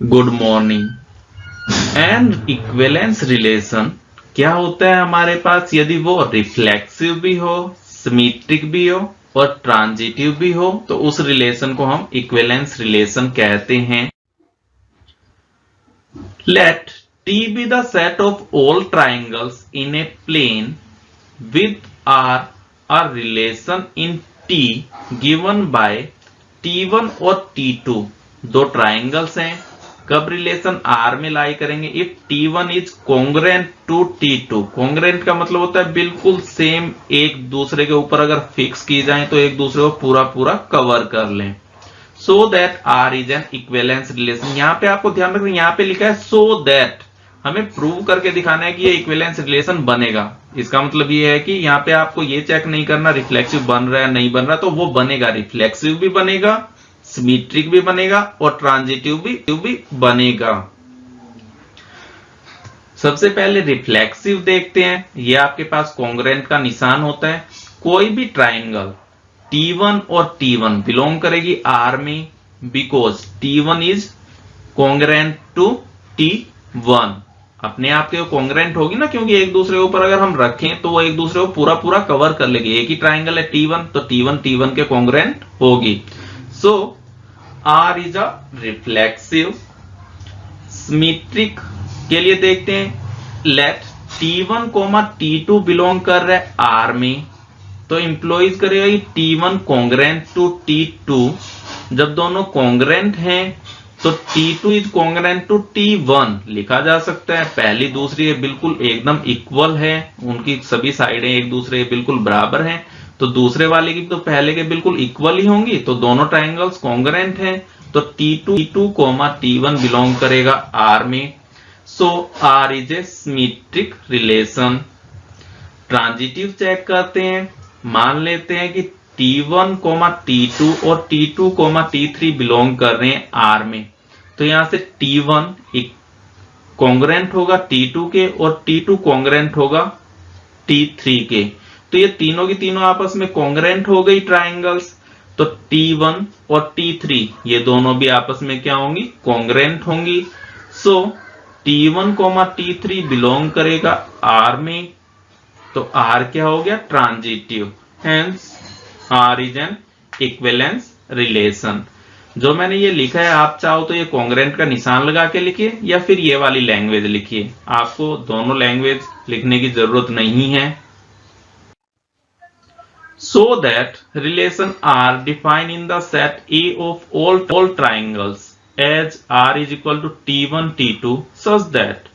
Good morning. And equivalence relation क्या होता है हमारे पास? यदि वो रिफ्लेक्सिव भी हो, सिमेट्रिक भी हो और ट्रांजिटिव भी हो तो उस रिलेशन को हम इक्विवेलेंस रिलेशन कहते हैं। Let T be the set of all triangles in a plane with R a relation in T given by T1 और T2। दो ट्राइंगल्स हैं, कब रिलेशन R में लाई करेंगे? If T1 is congruent to T2। Congruent का मतलब होता है बिल्कुल सेम, एक दूसरे के ऊपर अगर फिक्स की जाए तो एक दूसरे को पूरा पूरा कवर कर लें। सो that R is an equivalence relation. यहाँ पे आपको ध्यान रखना, यहाँ पे लिखा है सो दैट, हमें प्रूव करके दिखाना है कि ये इक्विवेलेंस रिलेशन बनेगा। इसका मतलब ये है कि यहाँ पे आपको ये चेक नहीं करना रिफ्लेक्सिव बन रहा है नहीं बन रहा, तो वो बनेगा, रिफ्लेक्सिव भी बनेगा, सिमेट्रिक भी बनेगा और ट्रांजिटिव भी बनेगा। सबसे पहले रिफ्लेक्सिव देखते हैं। ये आपके पास कॉन्ग्रेंट का निशान होता है। कोई भी ट्राइंगल T1 और T1 बिलोंग करेगी R में, because T1 is congruent to T1। अपने आप के कॉन्ग्रेंट होगी ना, क्योंकि एक दूसरे के ऊपर अगर हम रखें तो वो एक दूसरे को पूरा पूरा कवर कर लेगी। एक ही ट्राइंगल है T1, तो T1 के कॉन्ग्रेंट होगी। सो R is a reflexive. Symmetric के लिए देखते हैं। लेट T1, T2 बिलोंग कर रहा है R में, तो इंप्लॉइज करेगा T1 कॉन्ग्रेंट टू T2। जब दोनों कॉन्ग्रेंट हैं तो T2 is congruent to T1 लिखा जा सकता है। पहली दूसरी ये बिल्कुल एकदम इक्वल है, उनकी सभी साइडें एक दूसरे बिल्कुल बराबर हैं, तो दूसरे वाले की तो पहले के बिल्कुल इक्वल ही होंगी, तो दोनों ट्राइंगल्स कॉन्ग्रेंट हैं। तो T2, T1 बिलोंग करेगा R में। So R is a symmetric relation. Transitive check करते हैं। मान लेते हैं कि T1, T2 और T2, T3 बिलोंग कर रहे हैं R में, तो यहां से T1 एक कॉन्ग्रेंट होगा T2 के और T2 कॉन्ग्रेंट होगा T3 के। तो ये तीनों की तीनों आपस में कॉन्ग्रेंट हो गई ट्राइंगल्स। तो T1 और T3 ये दोनों भी आपस में क्या होंगी? कॉन्ग्रेंट होंगी। सो T1, T3 बिलोंग करेगा R में, तो R क्या हो गया? Transitive. Hence R is an equivalence relation. जो मैंने ये लिखा है, आप चाहो तो ये कॉन्ग्रेंट का निशान लगा के लिखिए या फिर ये वाली लैंग्वेज लिखिए, आपको दोनों लैंग्वेज लिखने की जरूरत नहीं है। So that relation R defined in the set A of all triangles as R is equal to T1, T2 such that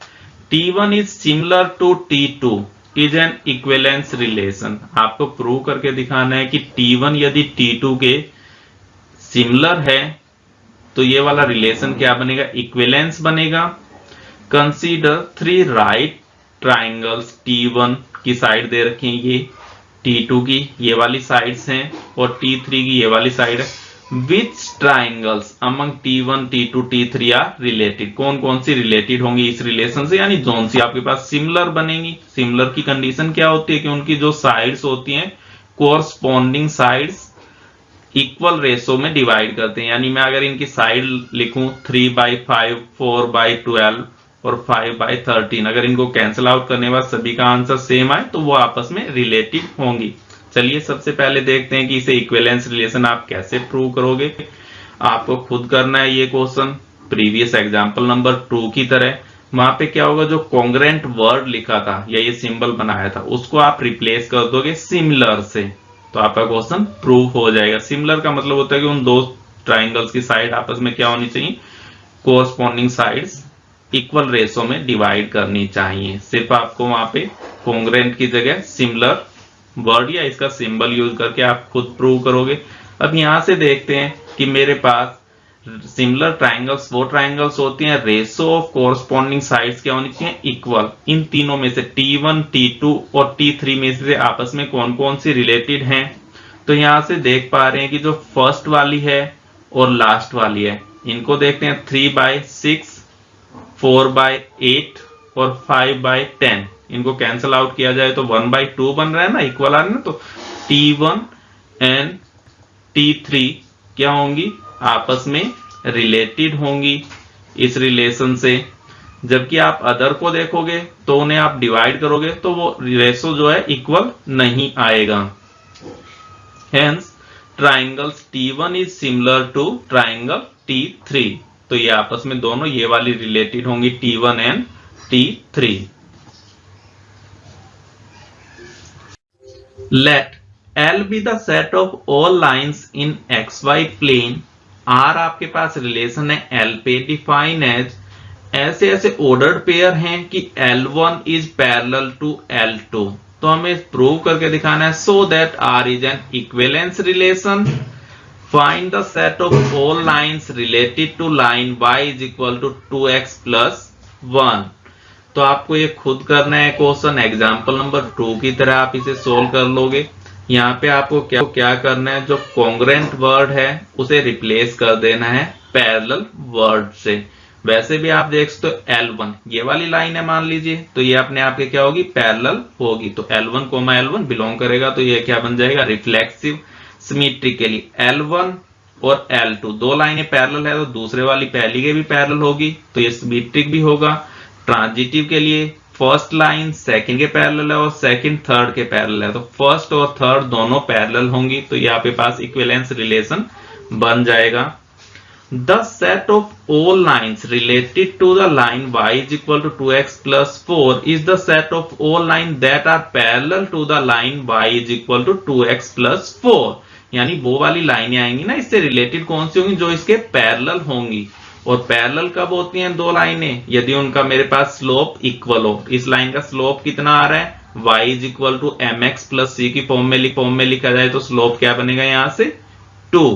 T1 is similar to T2 is an equivalence relation। आपको prove करके दिखाना है कि T1 यदि T2 के similar है तो ये वाला रिलेशन क्या बनेगा? इक्विवेलेंस बनेगा। Consider three right triangles. T1 की साइड दे रखी है, ये T2 की ये वाली साइड्स हैं और T3 की ये वाली साइड है। Which triangles among T1, T2, T3 are related? कौन कौन सी रिलेटेड होंगी इस रिलेशन से, यानी जोन सी आपके पास सिमिलर बनेंगी। सिमिलर की कंडीशन क्या होती है कि उनकी जो साइड्स होती हैं कोरस्पॉन्डिंग साइड्स इक्वल रेशो में डिवाइड करते हैं। यानी मैं अगर इनकी साइड लिखूं 3/5, 4/12 और 5/13, अगर इनको कैंसिल आउट करने के बाद सभी का आंसर सेम आए तो वो आपस में रिलेटेड होंगी। चलिए सबसे पहले देखते हैं कि इसे इक्विवेलेंस रिलेशन आप कैसे प्रूव करोगे। आपको खुद करना है ये क्वेश्चन प्रीवियस एग्जांपल नंबर 2 की तरह। वहां पे क्या होगा, जो कॉन्ग्रेंट वर्ड लिखा था या ये सिंबल बनाया था उसको आप रिप्लेस कर दोगे सिमिलर से, तो आपका क्वेश्चन प्रूव हो जाएगा। सिमिलर का मतलब होता है कि उन दो ट्राइंगल्स की साइड आपस में क्या होनी चाहिए? कोरस्पॉन्डिंग साइड्स इक्वल रेशो में डिवाइड करनी चाहिए। सिर्फ आपको वहां पे कॉन्ग्रेंट की जगह सिमिलर वर्ड या इसका सिंबल यूज करके आप खुद प्रूव करोगे। अब यहां से देखते हैं कि मेरे पास सिमिलर ट्राइंगल्स वो ट्राइंगल्स होती हैं रेशो ऑफ कोरस्पॉन्डिंग साइड्स क्या होनी चाहिए? इक्वल। इन तीनों में से T1, T2 और T3 में से आपस में कौन कौन सी रिलेटेड हैं? तो यहां से देख पा रहे हैं कि जो फर्स्ट वाली है और लास्ट वाली है, इनको देखते हैं 3/6, 4/8 और 5/10। इनको कैंसिल आउट किया जाए तो 1/2 बन रहा है ना, इक्वल आ रहा है ना। तो T1 एंड T3 क्या होंगी? आपस में रिलेटेड होंगी। इस रिलेशन से। जबकि आप अदर को देखोगे तो उन्हें आप डिवाइड करोगे तो वो रेशो जो है इक्वल नहीं आएगा। Hence triangles T1 is similar to triangle T3। तो ये आपस में दोनों ये वाली रिलेटेड होंगी T1 and T3। Let L be the set of all lines in XY plane। R आपके पास रिलेशन है L पे, डिफाइन एज ऐसे ऐसे ऑर्डर्ड पेयर हैं कि L1 is parallel to L2। तो हमें प्रूव करके दिखाना है so that R is an equivalence relation. Find the set of all lines related to line Y is equal to 2x plus 1। तो आपको ये खुद करना है क्वेश्चन, एग्जाम्पल नंबर 2 की तरह आप इसे सोल्व कर लोगे। यहाँ पे आपको क्या करना है, जो कॉन्ग्रेंट वर्ड है उसे रिप्लेस कर देना है पैरेलल वर्ड से। वैसे भी आप देख सकते हो L1 ये वाली लाइन है मान लीजिए, तो ये अपने आप के क्या होगी, पैरेलल होगी। तो L1 कोमा L1 बिलोंग करेगा, तो ये क्या बन जाएगा, रिफ्लेक्सिव। सिमेट्रिकली L1 और L2 दो लाइनें पैरेलल है तो दूसरे वाली पहली के भी पैरेलल होगी, तो ये सिमेट्रिक भी होगा। ट्रांजिटिव के लिए फर्स्ट लाइन सेकंड के पैरेलल है और सेकंड थर्ड के पैरेलल है, तो फर्स्ट और थर्ड दोनों पैरेलल होंगी, तो ये आपके पास इक्विवेलेंस रिलेशन बन जाएगा। The set of all lines related to the line y is equal to 2x plus 4 is the set of all line that are parallel to the line y is equal to 2x plus 4। यानी वो वाली लाइनें आएंगी ना, इससे related कौन सी होंगी, जो इसके पैरेलल होंगी। और पैरेलल कब होती हैं दो लाइनें, यदि उनका मेरे पास स्लोप इक्वल हो। इस लाइन का स्लोप कितना आ रहा है, y is equal to mx plus c की फॉर्म में लिखा जाए तो स्लोप क्या बनेगा यहां से 2।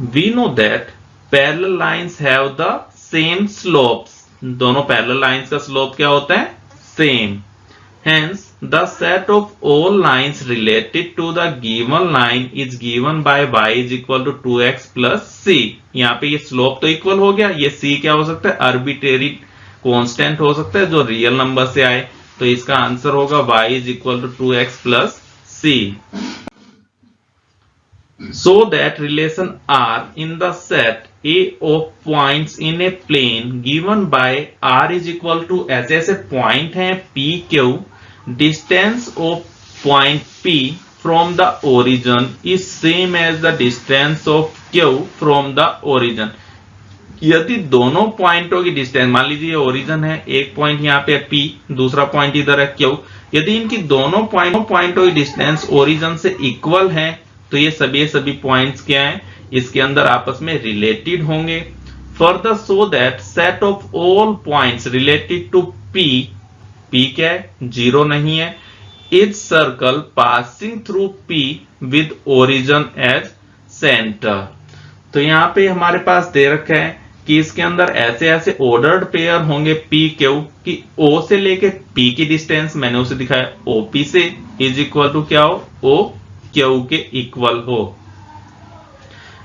We know that parallel lines have the same slopes. दोनों पैरेलल लाइंस का स्लोप क्या होता है, same. Hence, the set of all lines related to the given line is given by y is equal to 2x plus c। यहाँ पे ये slope तो equal हो गया, ये c क्या हो सकता है, आर्बिट्रेरी कांस्टेंट हो सकता है जो रियल नंबर से आए, तो इसका आंसर होगा y is equal to 2x plus c। So that relation R in the set A of points in a plane given by R is equal to ऐसे ऐसे पॉइंट हैं P Q, distance of point P from the origin is same as the distance of Q from the origin। यदि दोनों पॉइंटों की distance, मान लीजिए origin है, एक पॉइंट यहाँ पे P, दूसरा पॉइंट इधर है Q, यदि इनकी दोनों पॉइंटों की डिस्टेंस ओरिजिन से इक्वल है तो ये सभी पॉइंट्स क्या हैं, इसके अंदर आपस में रिलेटेड होंगे। Further so that set of all points related to P, P क्या है, जीरो नहीं है, is circle passing through P with origin as centre. तो यहाँ पे हमारे पास दे रखा है कि इसके अंदर ऐसे ऐसे ऑर्डर्ड पेयर होंगे P Q कि O से लेके P की डिस्टेंस मैंने उसे दिखाया OP से इज इक्वल टू क्या हो, O Q के इक्वल हो।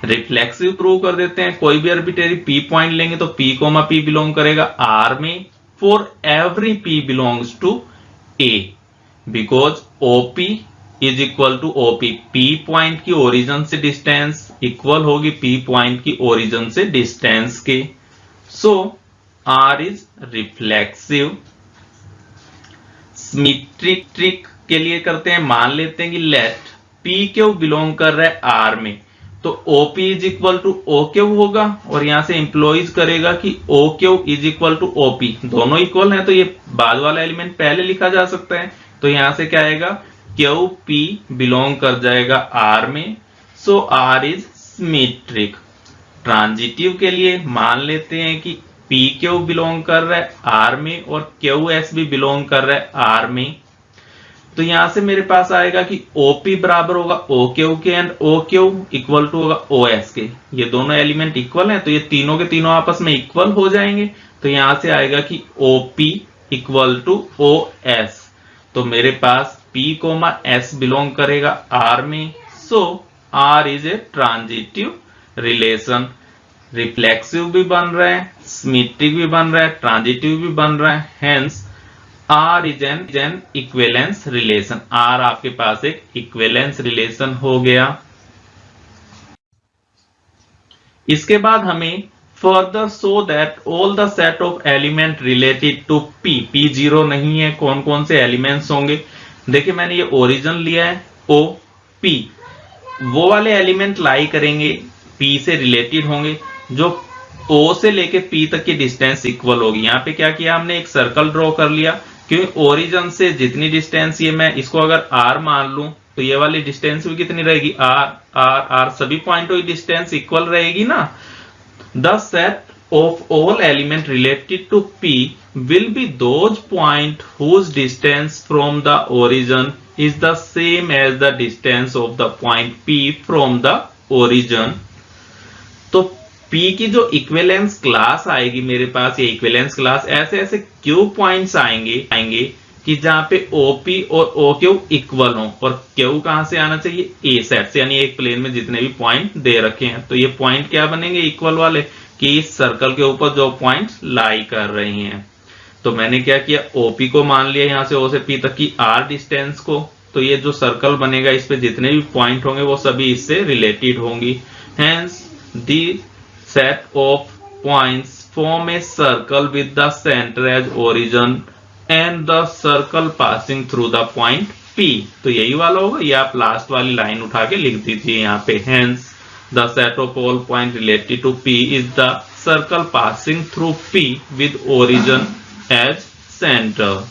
रिफ्लेक्सिव प्रूव कर देते हैं, कोई भी आर्बिट्रेरी P पॉइंट लेंगे तो P कोमा P बिलोंग करेगा R में for every P belongs to A because OP is equal to OP। P point की ओरिजिन से डिस्टेंस इक्वल होगी P पॉइंट की ओरिजिन से डिस्टेंस के। सो R इज रिफ्लेक्सिव। सिमेट्रिक के लिए करते हैं, मान लेते हैं कि लेट P क्यू बिलोंग कर रहा है R में, तो OP is equal to OQ होगा और यहां से इंप्लॉइज करेगा कि OQ is equal to OP। दोनों इक्वल हैं तो ये बाद वाला एलिमेंट पहले लिखा जा सकता है, तो यहां से क्या आएगा, QP बिलोंग कर जाएगा R में। So R is symmetric. Transitive के लिए मान लेते हैं कि PQ बिलोंग कर रहा है R में और QS भी बिलोंग कर रहा है R में, तो यहां से मेरे पास आएगा कि OP बराबर होगा OQ के एंड OQ इक्वल टू होगा OS के। ये दोनों एलिमेंट इक्वल हैं तो ये तीनों के तीनों आपस में इक्वल हो जाएंगे, तो यहां से आएगा कि OP इक्वल टू OS। तो मेरे पास P कोमा S बिलोंग करेगा R में। So R is a transitive relation. Reflexive भी बन रहा है, सिमेट्रिक भी बन रहा है, ट्रांजिटिव भी बन रहा है, hence R is an equivalence relation. R आपके पास एक इक्विवेलेंस रिलेशन हो गया। इसके बाद हमें Further, show that all the set of element related to P 0 नहीं है, कौन कौन से एलिमेंट्स होंगे। देखिए मैंने ये ओरिजिन लिया है O P, वो वाले एलिमेंट लाई करेंगे P से रिलेटेड होंगे जो O से लेके P तक की डिस्टेंस इक्वल होगी। यहाँ पे क्या किया हमने, एक सर्कल ड्रॉ कर लिया, क्योंकि ओरिजिन से जितनी डिस्टेंस, ये मैं इसको अगर R मान लूं तो ये वाली डिस्टेंस भी कितनी रहेगी, R सभी पॉइंटों की डिस्टेंस इक्वल रहेगी ना। The set of all element related to P will be those point whose distance from the origin is the same as the distance of the point P from the origin। तो P की जो equivalence class आएगी मेरे पास, ये equivalence class ऐसे ऐसे Q points आएंगे कि जहां पे OP और OQ इक्वल हो, और Q कहां से आना चाहिए, A सेट से, यानी एक प्लेन में जितने भी पॉइंट दे रखे हैं। तो ये पॉइंट क्या बनेंगे, इक्वल वाले, कि इस सर्कल के ऊपर जो पॉइंट्स लाई कर रही हैं। तो मैंने क्या किया, OP को मान लिया यहां से O से P तक की R डिस्टेंस को, तो ये जो सर्कल बनेगा इस पे जितने भी पॉइंट होंगे वो सभी इससे रिलेटेड होंगी। Hence the set of points form a circle with the centre as origin and the circle passing through the point P। तो यही वाला होगा, ये आप लास्ट वाली लाइन उठा के लिख दीजिए यहाँ पे। Hence the set of all point related to P is the circle passing through P with origin as centre.